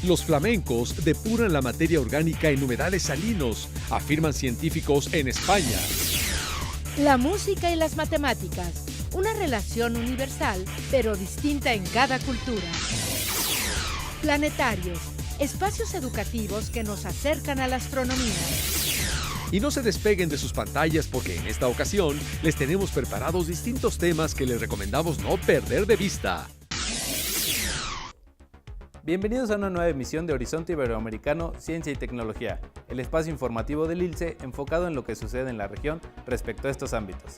Los flamencos depuran la materia orgánica en humedales salinos, afirman científicos en España. La música y las matemáticas, una relación universal, pero distinta en cada cultura. Planetarios, espacios educativos que nos acercan a la astronomía. Y no se despeguen de sus pantallas porque en esta ocasión les tenemos preparados distintos temas que les recomendamos no perder de vista. Bienvenidos a una nueva emisión de Horizonte Iberoamericano Ciencia y Tecnología, el espacio informativo del ILCE enfocado en lo que sucede en la región respecto a estos ámbitos.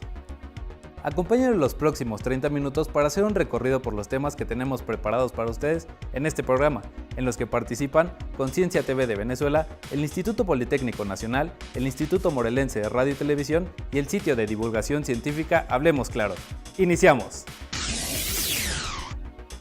Acompáñenos los próximos 30 minutos para hacer un recorrido por los temas que tenemos preparados para ustedes en este programa, en los que participan Conciencia TV de Venezuela, el Instituto Politécnico Nacional, el Instituto Morelense de Radio y Televisión y el sitio de divulgación científica Hablemos Claro. ¡Iniciamos!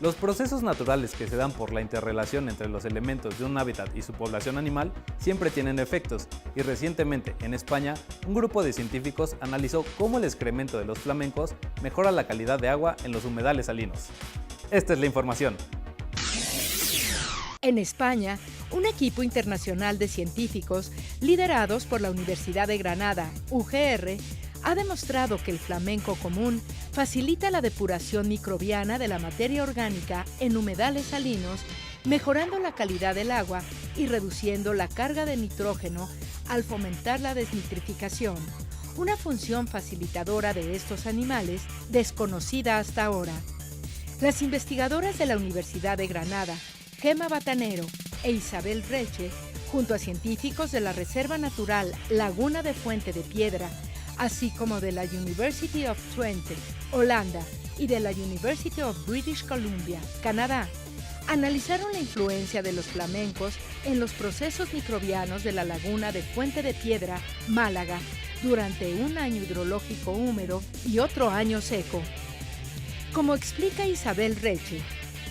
Los procesos naturales que se dan por la interrelación entre los elementos de un hábitat y su población animal siempre tienen efectos, y recientemente en España un grupo de científicos analizó cómo el excremento de los flamencos mejora la calidad de agua en los humedales salinos. Esta es la información. En España, un equipo internacional de científicos, liderados por la Universidad de Granada, UGR, ha demostrado que el flamenco común facilita la depuración microbiana de la materia orgánica en humedales salinos, mejorando la calidad del agua y reduciendo la carga de nitrógeno al fomentar la desnitrificación, una función facilitadora de estos animales desconocida hasta ahora. Las investigadoras de la Universidad de Granada, Gemma Batanero e Isabel Reche, junto a científicos de la Reserva Natural Laguna de Fuente de Piedra, así como de la University of Twente, Holanda, y de la University of British Columbia, Canadá, analizaron la influencia de los flamencos en los procesos microbianos de la laguna de Fuente de Piedra, Málaga, durante un año hidrológico húmedo y otro año seco. Como explica Isabel Reche,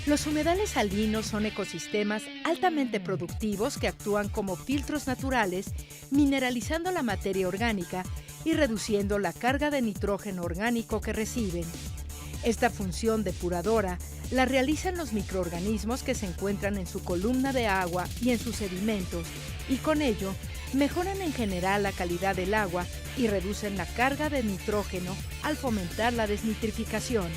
los humedales salinos son ecosistemas altamente productivos que actúan como filtros naturales, mineralizando la materia orgánica y reduciendo la carga de nitrógeno orgánico que reciben. Esta función depuradora la realizan los microorganismos que se encuentran en su columna de agua y en sus sedimentos, y con ello mejoran en general la calidad del agua y reducen la carga de nitrógeno al fomentar la desnitrificación.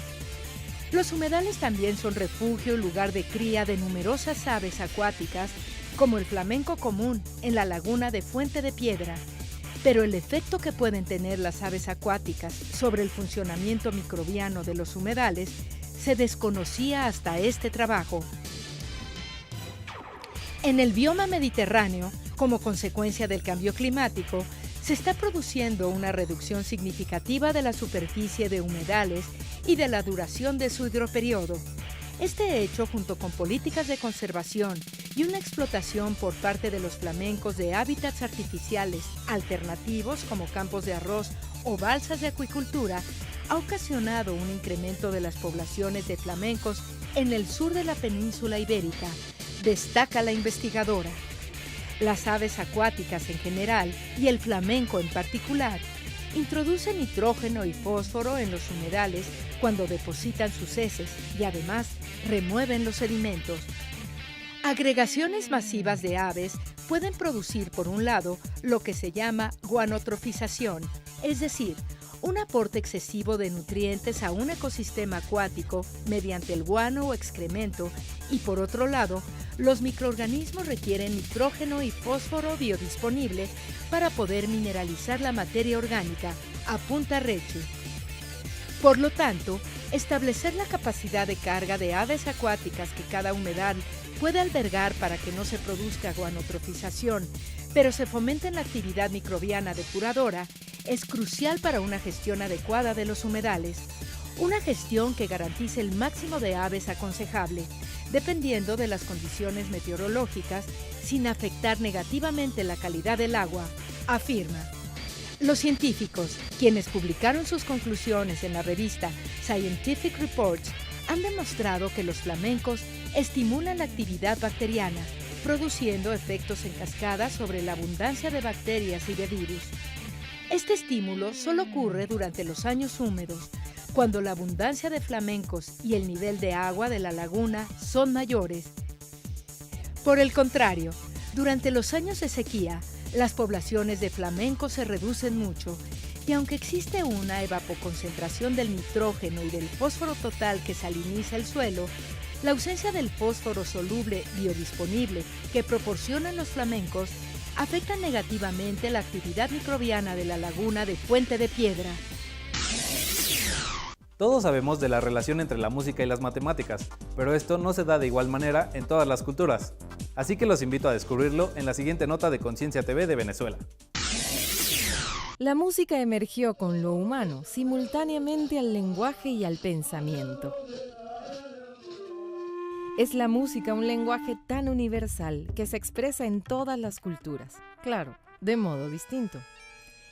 Los humedales también son refugio y lugar de cría de numerosas aves acuáticas, como el flamenco común en la laguna de Fuente de Piedra. Pero el efecto que pueden tener las aves acuáticas sobre el funcionamiento microbiano de los humedales se desconocía hasta este trabajo. En el bioma mediterráneo, como consecuencia del cambio climático, se está produciendo una reducción significativa de la superficie de humedales y de la duración de su hidroperiodo. Este hecho, junto con políticas de conservación y una explotación por parte de los flamencos de hábitats artificiales alternativos como campos de arroz o balsas de acuicultura, ha ocasionado un incremento de las poblaciones de flamencos en el sur de la península ibérica, destaca la investigadora. Las aves acuáticas en general y el flamenco en particular introducen nitrógeno y fósforo en los humedales cuando depositan sus heces y además remueven los sedimentos. Agregaciones masivas de aves pueden producir, por un lado, lo que se llama guanotrofización, es decir, un aporte excesivo de nutrientes a un ecosistema acuático mediante el guano o excremento, y por otro lado, los microorganismos requieren nitrógeno y fósforo biodisponible para poder mineralizar la materia orgánica, apunta Reche. Por lo tanto, establecer la capacidad de carga de aves acuáticas que cada humedal puede albergar para que no se produzca guanotrofización, pero se fomente la actividad microbiana depuradora, es crucial para una gestión adecuada de los humedales, una gestión que garantice el máximo de aves aconsejable, dependiendo de las condiciones meteorológicas, sin afectar negativamente la calidad del agua, afirma. Los científicos, quienes publicaron sus conclusiones en la revista Scientific Reports, han demostrado que los flamencos estimulan la actividad bacteriana, produciendo efectos en cascada sobre la abundancia de bacterias y de virus. Este estímulo solo ocurre durante los años húmedos, cuando la abundancia de flamencos y el nivel de agua de la laguna son mayores. Por el contrario, durante los años de sequía, las poblaciones de flamencos se reducen mucho y aunque existe una evapoconcentración del nitrógeno y del fósforo total que saliniza el suelo, la ausencia del fósforo soluble biodisponible que proporcionan los flamencos afecta negativamente la actividad microbiana de la laguna de Puente de Piedra. Todos sabemos de la relación entre la música y las matemáticas, pero esto no se da de igual manera en todas las culturas. Así que los invito a descubrirlo en la siguiente nota de Conciencia TV de Venezuela. La música emergió con lo humano simultáneamente al lenguaje y al pensamiento. Es la música un lenguaje tan universal que se expresa en todas las culturas, claro, de modo distinto.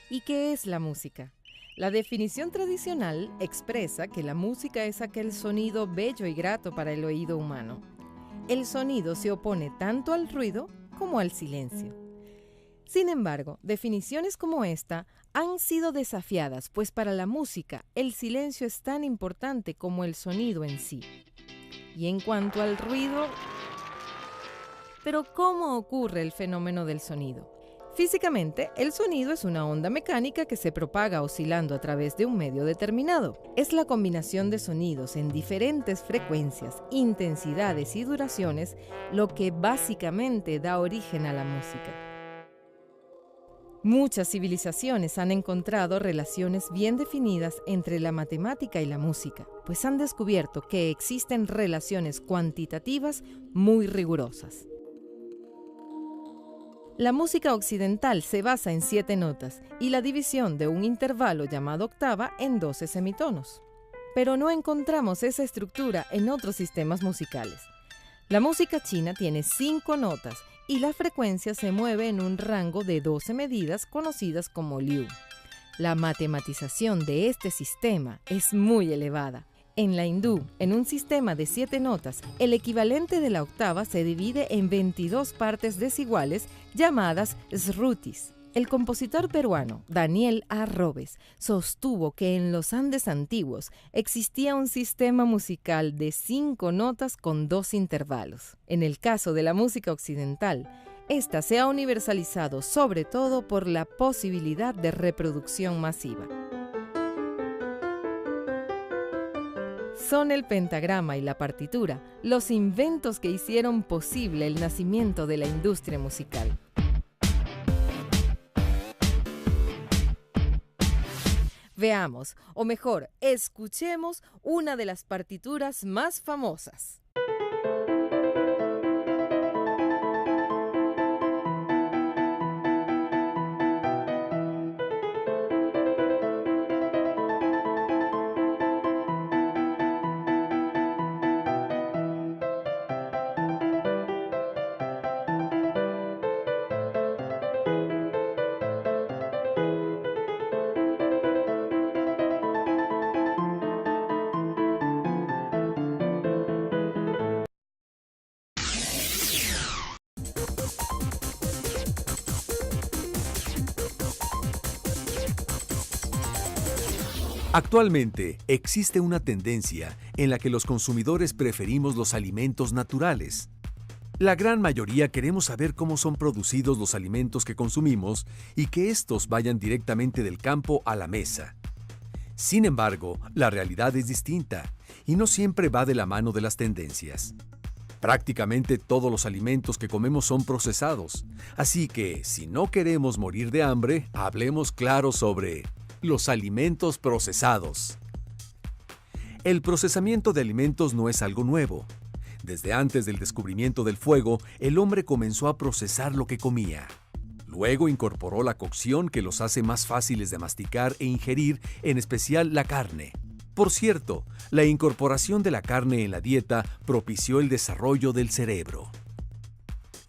¿Y qué es la música? La definición tradicional expresa que la música es aquel sonido bello y grato para el oído humano. El sonido se opone tanto al ruido como al silencio. Sin embargo, definiciones como esta han sido desafiadas, pues para la música el silencio es tan importante como el sonido en sí. Y en cuanto al ruido, ¿pero cómo ocurre el fenómeno del sonido? Físicamente, el sonido es una onda mecánica que se propaga oscilando a través de un medio determinado. Es la combinación de sonidos en diferentes frecuencias, intensidades y duraciones lo que básicamente da origen a la música. Muchas civilizaciones han encontrado relaciones bien definidas entre la matemática y la música, pues han descubierto que existen relaciones cuantitativas muy rigurosas. La música occidental se basa en 7 notas y la división de un intervalo llamado octava en 12 semitonos. Pero no encontramos esa estructura en otros sistemas musicales. La música china tiene 5 notas y la frecuencia se mueve en un rango de 12 medidas conocidas como liu. La matematización de este sistema es muy elevada. En la hindú, en un sistema de 7 notas, el equivalente de la octava se divide en 22 partes desiguales llamadas srutis. El compositor peruano Daniel A. Robes sostuvo que en los Andes antiguos existía un sistema musical de 5 notas con 2 intervalos. En el caso de la música occidental, esta se ha universalizado sobre todo por la posibilidad de reproducción masiva. Son el pentagrama y la partitura los inventos que hicieron posible el nacimiento de la industria musical. Veamos, o mejor, escuchemos una de las partituras más famosas. Actualmente existe una tendencia en la que los consumidores preferimos los alimentos naturales. La gran mayoría queremos saber cómo son producidos los alimentos que consumimos y que estos vayan directamente del campo a la mesa. Sin embargo, la realidad es distinta y no siempre va de la mano de las tendencias. Prácticamente todos los alimentos que comemos son procesados, así que si no queremos morir de hambre, hablemos claro sobre los alimentos procesados. El procesamiento de alimentos no es algo nuevo. Desde antes del descubrimiento del fuego, el hombre comenzó a procesar lo que comía. Luego incorporó la cocción que los hace más fáciles de masticar e ingerir, en especial la carne. Por cierto, la incorporación de la carne en la dieta propició el desarrollo del cerebro.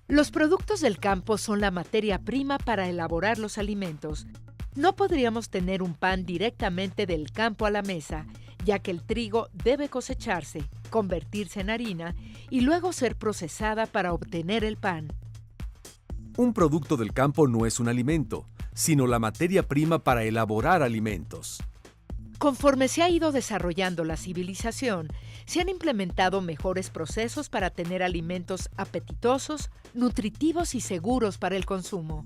Los productos del campo son la materia prima para elaborar los alimentos. No podríamos tener un pan directamente del campo a la mesa, ya que el trigo debe cosecharse, convertirse en harina y luego ser procesada para obtener el pan. Un producto del campo no es un alimento, sino la materia prima para elaborar alimentos. Conforme se ha ido desarrollando la civilización, se han implementado mejores procesos para tener alimentos apetitosos, nutritivos y seguros para el consumo.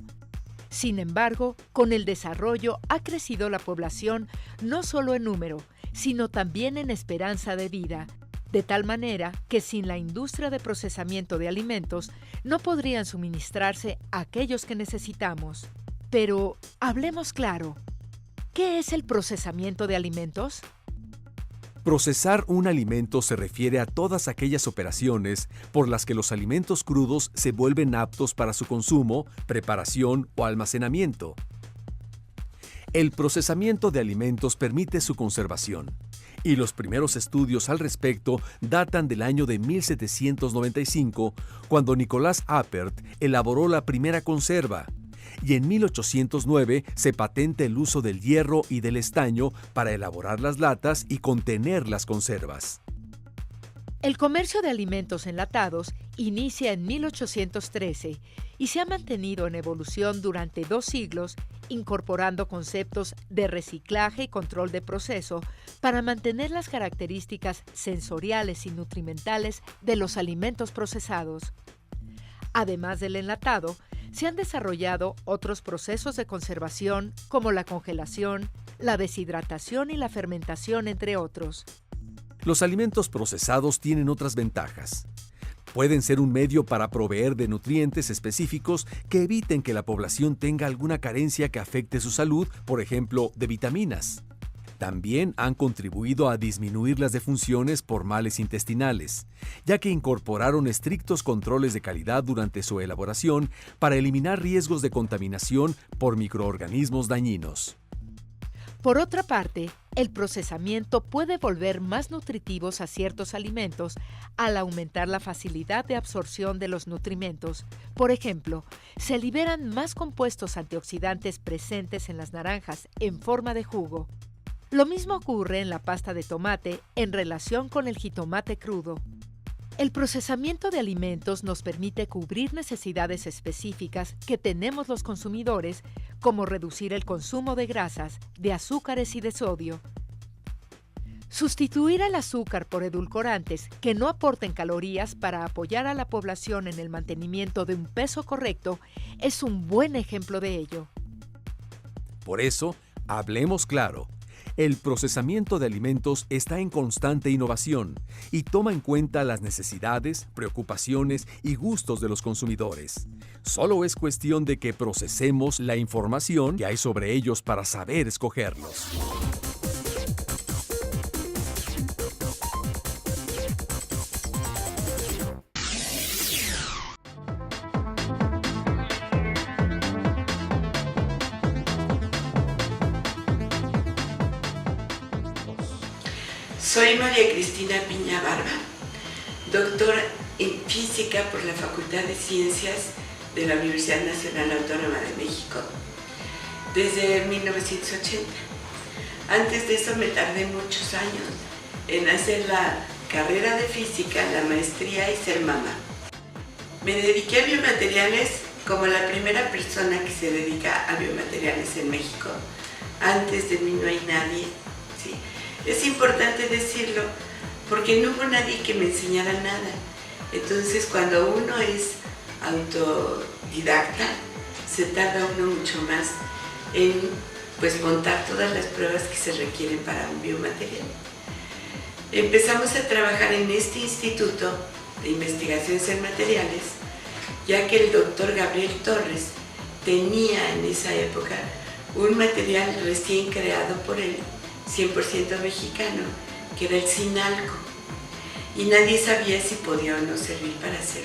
Sin embargo, con el desarrollo ha crecido la población no solo en número, sino también en esperanza de vida, de tal manera que sin la industria de procesamiento de alimentos no podrían suministrarse aquellos que necesitamos. Pero hablemos claro, ¿qué es el procesamiento de alimentos? Procesar un alimento se refiere a todas aquellas operaciones por las que los alimentos crudos se vuelven aptos para su consumo, preparación o almacenamiento. El procesamiento de alimentos permite su conservación, y los primeros estudios al respecto datan del año de 1795, cuando Nicolas Appert elaboró la primera conserva, y en 1809 se patenta el uso del hierro y del estaño para elaborar las latas y contener las conservas. El comercio de alimentos enlatados inicia en 1813 y se ha mantenido en evolución durante 2 siglos, incorporando conceptos de reciclaje y control de proceso para mantener las características sensoriales y nutrimentales de los alimentos procesados. Además del enlatado, se han desarrollado otros procesos de conservación como la congelación, la deshidratación y la fermentación, entre otros. Los alimentos procesados tienen otras ventajas. Pueden ser un medio para proveer de nutrientes específicos que eviten que la población tenga alguna carencia que afecte su salud, por ejemplo, de vitaminas. También han contribuido a disminuir las defunciones por males intestinales, ya que incorporaron estrictos controles de calidad durante su elaboración para eliminar riesgos de contaminación por microorganismos dañinos. Por otra parte, el procesamiento puede volver más nutritivos a ciertos alimentos al aumentar la facilidad de absorción de los nutrimentos. Por ejemplo, se liberan más compuestos antioxidantes presentes en las naranjas en forma de jugo. Lo mismo ocurre en la pasta de tomate en relación con el jitomate crudo. El procesamiento de alimentos nos permite cubrir necesidades específicas que tenemos los consumidores, como reducir el consumo de grasas, de azúcares y de sodio. Sustituir el azúcar por edulcorantes que no aporten calorías para apoyar a la población en el mantenimiento de un peso correcto es un buen ejemplo de ello. Por eso, hablemos claro. El procesamiento de alimentos está en constante innovación y toma en cuenta las necesidades, preocupaciones y gustos de los consumidores. Solo es cuestión de que procesemos la información que hay sobre ellos para saber escogerlos. Soy María Cristina Piña Barba, doctora en Física por la Facultad de Ciencias de la Universidad Nacional Autónoma de México desde 1980. Antes de eso me tardé muchos años en hacer la carrera de Física, la maestría y ser mamá. Me dediqué a biomateriales como la primera persona que se dedica a biomateriales en México. Antes de mí no hay nadie, ¿sí? Es importante decirlo porque no hubo nadie que me enseñara nada. Entonces, cuando uno es autodidacta, se tarda uno mucho más en montar todas las pruebas que se requieren para un biomaterial. Empezamos a trabajar en este Instituto de Investigaciones en Materiales, ya que el doctor Gabriel Torres tenía en esa época un material recién creado por él, 100% mexicano, que era el Sinalco, y nadie sabía si podía o no servir para hacer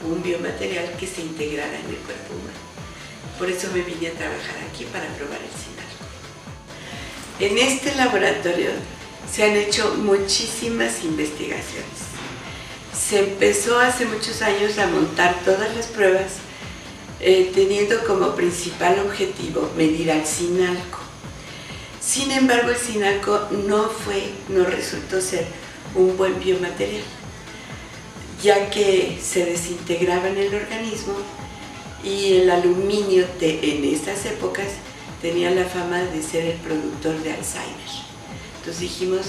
un biomaterial que se integrara en el cuerpo humano. Por eso me vine a trabajar aquí para probar el Sinalco. En este laboratorio se han hecho muchísimas investigaciones. Se empezó hace muchos años a montar todas las pruebas teniendo como principal objetivo medir al Sinalco. Sin embargo, el Sinalco no resultó ser un buen biomaterial, ya que se desintegraba en el organismo y el aluminio en estas épocas tenía la fama de ser el productor de Alzheimer. Entonces dijimos,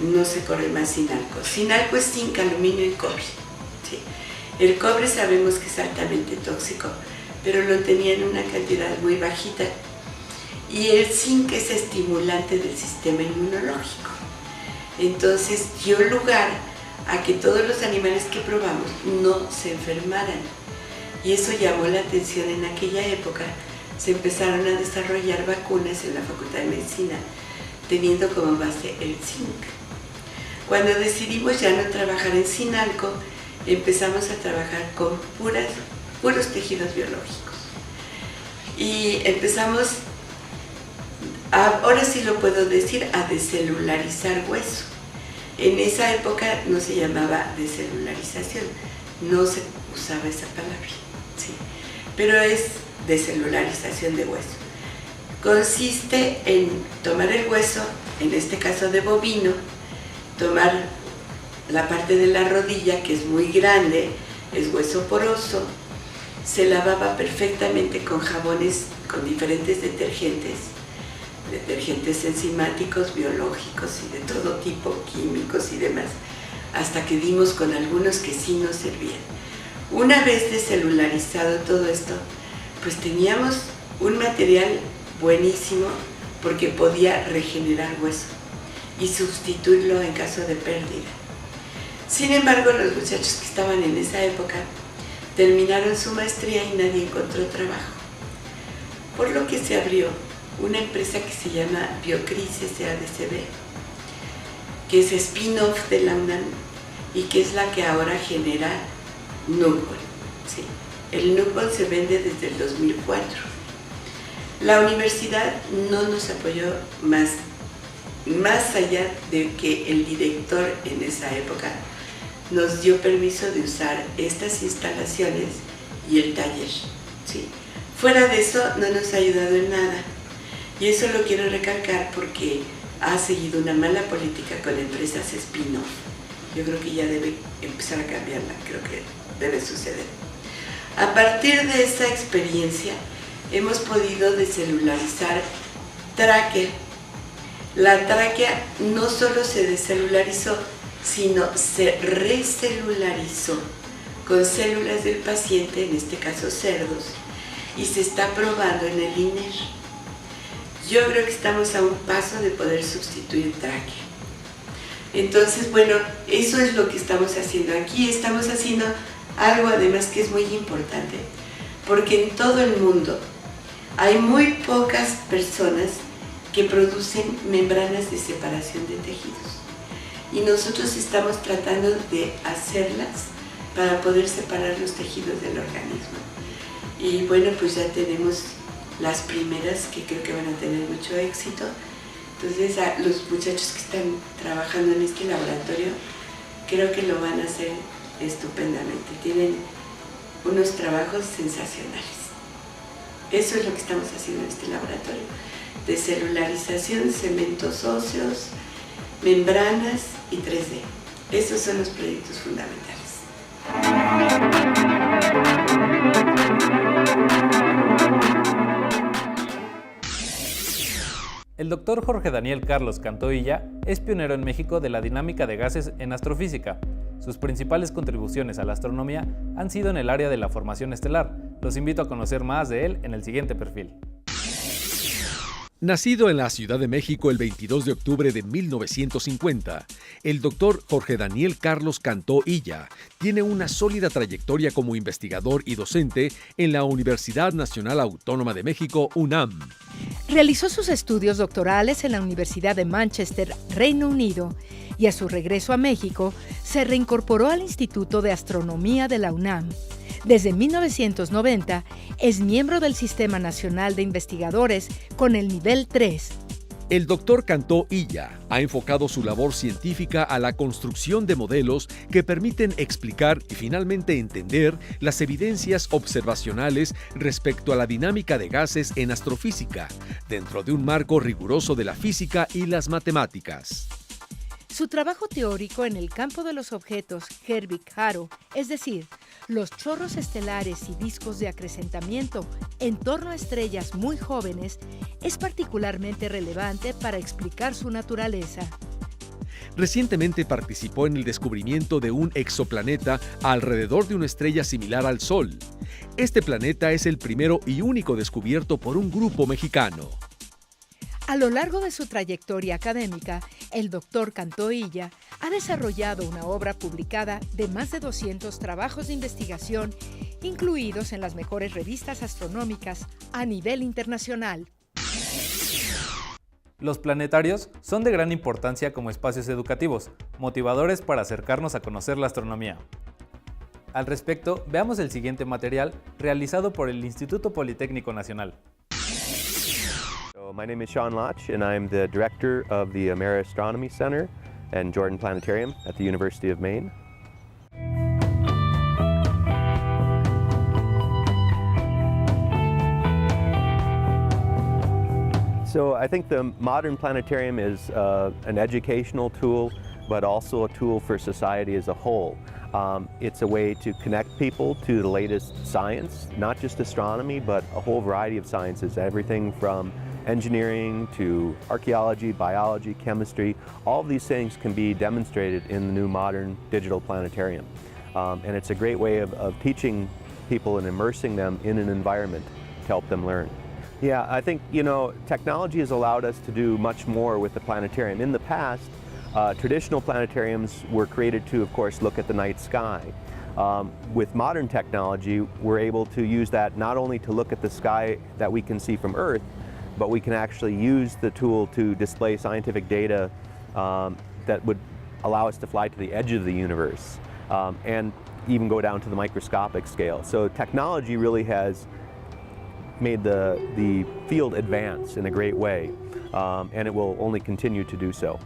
no se corre más Sinalco. Sinalco es zinc, aluminio y cobre. ¿Sí? El cobre sabemos que es altamente tóxico, pero lo tenía en una cantidad muy bajita. Y el zinc es estimulante del sistema inmunológico. Entonces dio lugar a que todos los animales que probamos no se enfermaran. Y eso llamó la atención en aquella época. Se empezaron a desarrollar vacunas en la Facultad de Medicina, teniendo como base el zinc. Cuando decidimos ya no trabajar en Sinalco, empezamos a trabajar con puros tejidos biológicos. Y empezamos, ahora sí lo puedo decir, a descelularizar hueso. En esa época no se llamaba descelularización, no se usaba esa palabra, ¿sí? Pero es descelularización de hueso. Consiste en tomar el hueso, en este caso de bovino, tomar la parte de la rodilla, que es muy grande, es hueso poroso, se lavaba perfectamente con jabones, con diferentes detergentes enzimáticos, biológicos y de todo tipo, químicos y demás, hasta que dimos con algunos que sí nos servían. Una vez descelularizado todo esto, pues teníamos un material buenísimo porque podía regenerar hueso y sustituirlo en caso de pérdida. Sin embargo, los muchachos que estaban en esa época terminaron su maestría y nadie encontró trabajo, por lo que se abrió una empresa que se llama Biocris SADCB, que es spin-off de la UNAM y que es la que ahora genera Nucbol. ¿Sí? El Nucbol se vende desde el 2004. La universidad no nos apoyó más allá de que el director en esa época nos dio permiso de usar estas instalaciones y el taller. ¿Sí? Fuera de eso no nos ha ayudado en nada. Y eso lo quiero recalcar porque ha seguido una mala política con empresas spin-off. Yo creo que ya debe empezar a cambiarla, creo que debe suceder. A partir de esa experiencia hemos podido descelularizar tráquea. La tráquea no solo se descelularizó, sino se recelularizó con células del paciente, en este caso cerdos, y se está probando en el INER. Yo creo que estamos a un paso de poder sustituir tráquea. Entonces, bueno, eso es lo que estamos haciendo aquí. Estamos haciendo algo además que es muy importante, porque en todo el mundo hay muy pocas personas que producen membranas de separación de tejidos. Y nosotros estamos tratando de hacerlas para poder separar los tejidos del organismo. Y bueno, pues ya tenemos las primeras que creo que van a tener mucho éxito. Entonces a los muchachos que están trabajando en este laboratorio creo que lo van a hacer estupendamente. Tienen unos trabajos sensacionales. Eso es lo que estamos haciendo en este laboratorio. Descelularización, cementos óseos, membranas y 3D. Esos son los proyectos fundamentales. El doctor Jorge Daniel Carlos Cantó Illa es pionero en México de la dinámica de gases en astrofísica. Sus principales contribuciones a la astronomía han sido en el área de la formación estelar. Los invito a conocer más de él en el siguiente perfil. Nacido en la Ciudad de México el 22 de octubre de 1950, el doctor Jorge Daniel Carlos Cantó Illa tiene una sólida trayectoria como investigador y docente en la Universidad Nacional Autónoma de México, UNAM. Realizó sus estudios doctorales en la Universidad de Manchester, Reino Unido, y a su regreso a México se reincorporó al Instituto de Astronomía de la UNAM. Desde 1990 es miembro del Sistema Nacional de Investigadores con el nivel 3. El doctor Cantó Illa ha enfocado su labor científica a la construcción de modelos que permiten explicar y finalmente entender las evidencias observacionales respecto a la dinámica de gases en astrofísica, dentro de un marco riguroso de la física y las matemáticas. Su trabajo teórico en el campo de los objetos Herbig-Haro, es decir, los chorros estelares y discos de acrecentamiento en torno a estrellas muy jóvenes, es particularmente relevante para explicar su naturaleza. Recientemente participó en el descubrimiento de un exoplaneta alrededor de una estrella similar al Sol. Este planeta es el primero y único descubierto por un grupo mexicano. A lo largo de su trayectoria académica, el doctor Cantoilla ha desarrollado una obra publicada de más de 200 trabajos de investigación, incluidos en las mejores revistas astronómicas a nivel internacional. Los planetarios son de gran importancia como espacios educativos, motivadores para acercarnos a conocer la astronomía. Al respecto, veamos el siguiente material realizado por el Instituto Politécnico Nacional. My name is Sean Lotch, and I'm the director of the Amera Astronomy Center and Jordan Planetarium at the University of Maine. So I think the modern planetarium is an educational tool, but also a tool for society as a whole. It's a way to connect people to the latest science, not just astronomy, but a whole variety of sciences, everything from engineering to archaeology, biology, chemistry. All of these things can be demonstrated in the new modern digital planetarium. And it's a great way of teaching people and immersing them in an environment to help them learn. Yeah, I think, technology has allowed us to do much more with the planetarium. In the past, traditional planetariums were created to, of course, look at the night sky. With modern technology, we're able to use that not only to look at the sky that we can see from Earth, but we can actually use the tool to display scientific data that would allow us to fly to the edge of the universe and even go down to the microscopic scale. So technology really has made the field advance in a great way, and it will only continue to do so.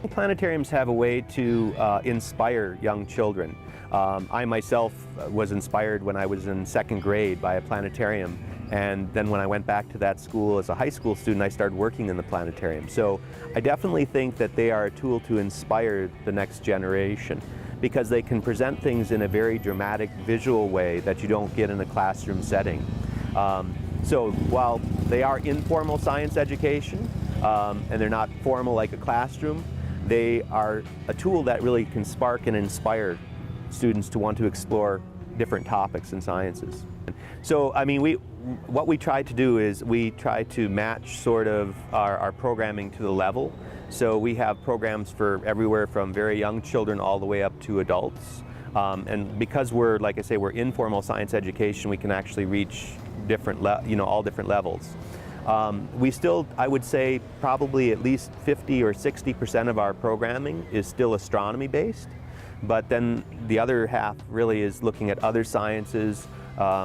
Planetariums have a way to inspire young children. I myself was inspired when I was in second grade by a planetarium, and then when I went back to that school as a high school student, I started working in the planetarium. So I definitely think that they are a tool to inspire the next generation, because they can present things in a very dramatic visual way that you don't get in a classroom setting. So while they are informal science education, and they're not formal like a classroom, they are a tool that really can spark and inspire students to want to explore different topics and sciences. So, I mean, what we try to do is we try to match sort of our programming to the level. So we have programs for everywhere from very young children all the way up to adults. And because we're, like I say, we're informal science education, we can actually reach different, all different levels. We still, I would say, probably at least 50 or 60% of our programming is still astronomy based. But then the other half really is looking at other sciences.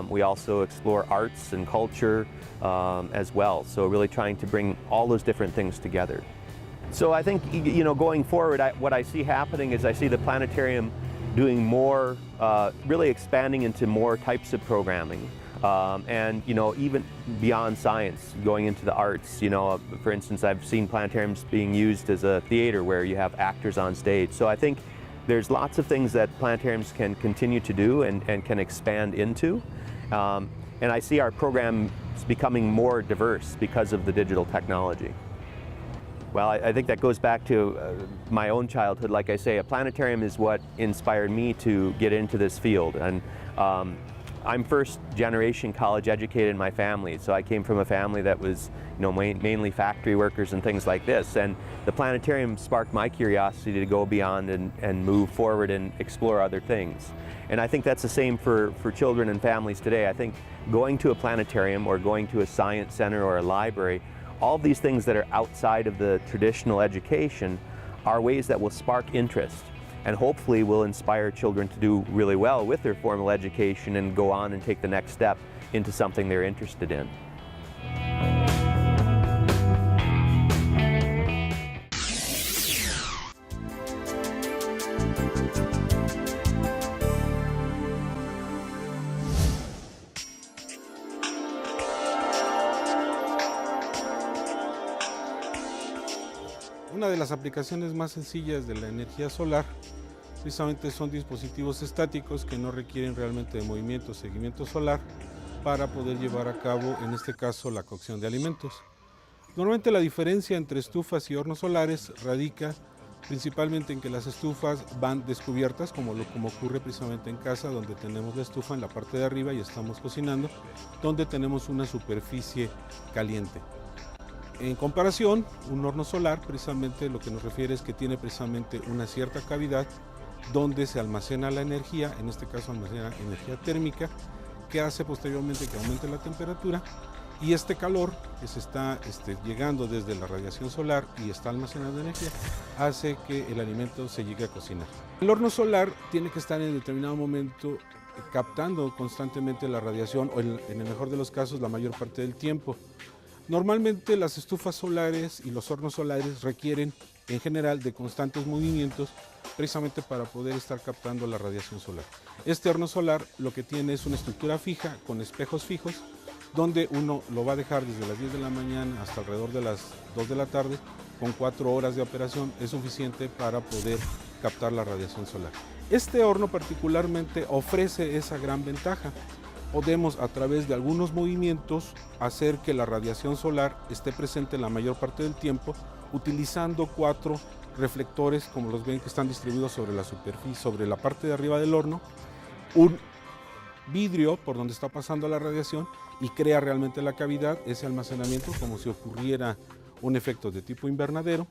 We also explore arts and culture as well. So really trying to bring all those different things together. So I think, going forward, what I see happening is I see the planetarium doing more, really expanding into more types of programming. And even beyond science, going into the arts. For instance, I've seen planetariums being used as a theater where you have actors on stage. So I think there's lots of things that planetariums can continue to do and can expand into. And I see our program becoming more diverse because of the digital technology. Well, I think that goes back to my own childhood. Like I say, a planetarium is what inspired me to get into this field. And I'm first generation college educated in my family, so I came from a family that was mainly factory workers and things like this, and the planetarium sparked my curiosity to go beyond and move forward and explore other things. And I think that's the same for children and families today. I think going to a planetarium or going to a science center or a library, all of these things that are outside of the traditional education are ways that will spark interest and hopefully will inspire children to do really well with their formal education and go on and take the next step into something they're interested in. Una de las aplicaciones más sencillas de la energía solar precisamente son dispositivos estáticos que no requieren realmente de movimiento o seguimiento solar para poder llevar a cabo, en este caso, la cocción de alimentos. Normalmente la diferencia entre estufas y hornos solares radica principalmente en que las estufas van descubiertas, como ocurre precisamente en casa, donde tenemos la estufa en la parte de arriba y estamos cocinando, donde tenemos una superficie caliente. En comparación, un horno solar precisamente lo que nos refiere es que tiene precisamente una cierta cavidad donde se almacena la energía, en este caso almacena energía térmica, que hace posteriormente que aumente la temperatura, y este calor que se está llegando desde la radiación solar y está almacenando energía, hace que el alimento se llegue a cocinar. El horno solar tiene que estar en determinado momento captando constantemente la radiación, o en el mejor de los casos la mayor parte del tiempo. Normalmente las estufas solares y los hornos solares requieren en general de constantes movimientos precisamente para poder estar captando la radiación solar. Este horno solar lo que tiene es una estructura fija con espejos fijos, donde uno lo va a dejar desde las 10 de la mañana hasta alrededor de las 2 de la tarde, con 4 horas de operación es suficiente para poder captar la radiación solar. Este horno particularmente ofrece esa gran ventaja. Podemos a través de algunos movimientos hacer que la radiación solar esté presente la mayor parte del tiempo, utilizando 4 reflectores, como los ven que están distribuidos sobre la superficie, sobre la parte de arriba del horno, un vidrio por donde está pasando la radiación y crea realmente la cavidad, ese almacenamiento, como si ocurriera un efecto de tipo invernadero.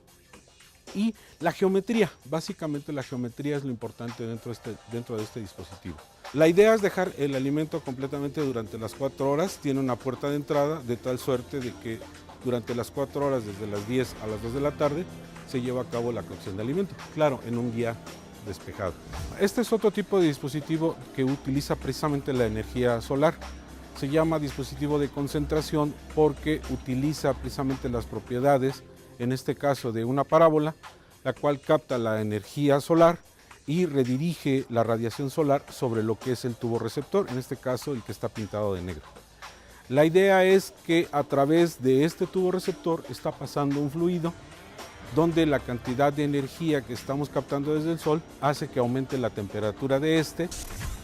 Y la geometría, básicamente la geometría es lo importante dentro de este dispositivo. La idea es dejar el alimento completamente durante las 4 horas, tiene una puerta de entrada de tal suerte de que durante las 4 horas, desde las 10 a las 2 de la tarde, se lleva a cabo la cocción de alimento, claro, en un día despejado. Este es otro tipo de dispositivo que utiliza precisamente la energía solar. Se llama dispositivo de concentración porque utiliza precisamente las propiedades, en este caso de una parábola, la cual capta la energía solar y redirige la radiación solar sobre lo que es el tubo receptor, en este caso el que está pintado de negro. La idea es que a través de este tubo receptor está pasando un fluido donde la cantidad de energía que estamos captando desde el sol hace que aumente la temperatura de este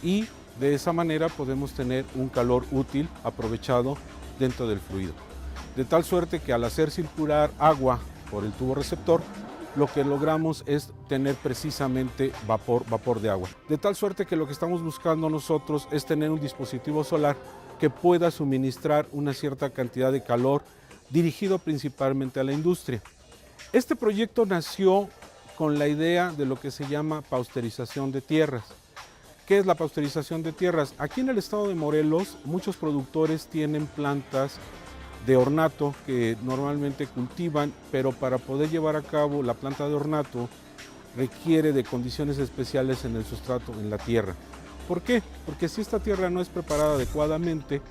y de esa manera podemos tener un calor útil aprovechado dentro del fluido. De tal suerte que al hacer circular agua por el tubo receptor, lo que logramos es tener precisamente vapor de agua. De tal suerte que lo que estamos buscando nosotros es tener un dispositivo solar que pueda suministrar una cierta cantidad de calor dirigido principalmente a la industria. Este proyecto nació con la idea de lo que se llama pasteurización de tierras. ¿Qué es la pasteurización de tierras? Aquí en el estado de Morelos muchos productores tienen plantas de ornato que normalmente cultivan, pero para poder llevar a cabo la planta de ornato requiere de condiciones especiales en el sustrato, en la tierra. ¿Por qué? Porque si esta tierra no es preparada adecuadamente,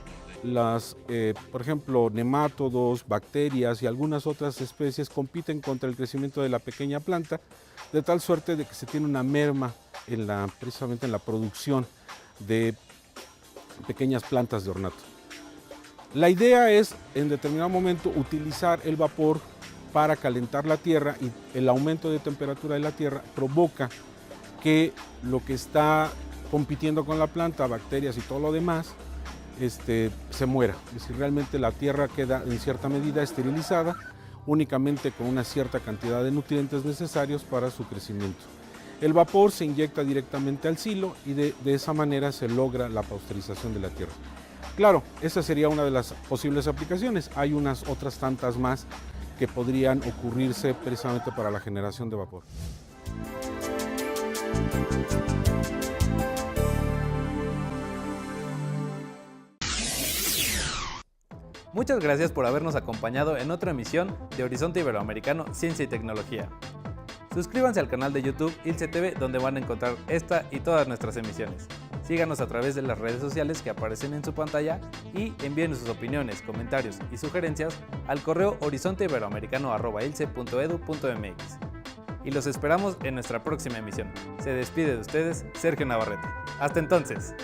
por ejemplo, nemátodos, bacterias y algunas otras especies compiten contra el crecimiento de la pequeña planta, de tal suerte de que se tiene una merma precisamente en la producción de pequeñas plantas de ornato. La idea es, en determinado momento, utilizar el vapor para calentar la tierra, y el aumento de temperatura de la tierra provoca que lo que está compitiendo con la planta, bacterias y todo lo demás, se muera. Es decir, realmente la tierra queda en cierta medida esterilizada, únicamente con una cierta cantidad de nutrientes necesarios para su crecimiento. El vapor se inyecta directamente al silo y de esa manera se logra la pasteurización de la tierra. Claro, esa sería una de las posibles aplicaciones. Hay unas otras tantas más que podrían ocurrirse precisamente para la generación de vapor. Muchas gracias por habernos acompañado en otra emisión de Horizonte Iberoamericano Ciencia y Tecnología. Suscríbanse al canal de YouTube ILCE TV, donde van a encontrar esta y todas nuestras emisiones. Síganos a través de las redes sociales que aparecen en su pantalla y envíen sus opiniones, comentarios y sugerencias al correo horizonteIberoamericano@ilce.edu.mx. Y los esperamos en nuestra próxima emisión. Se despide de ustedes Sergio Navarrete. Hasta entonces.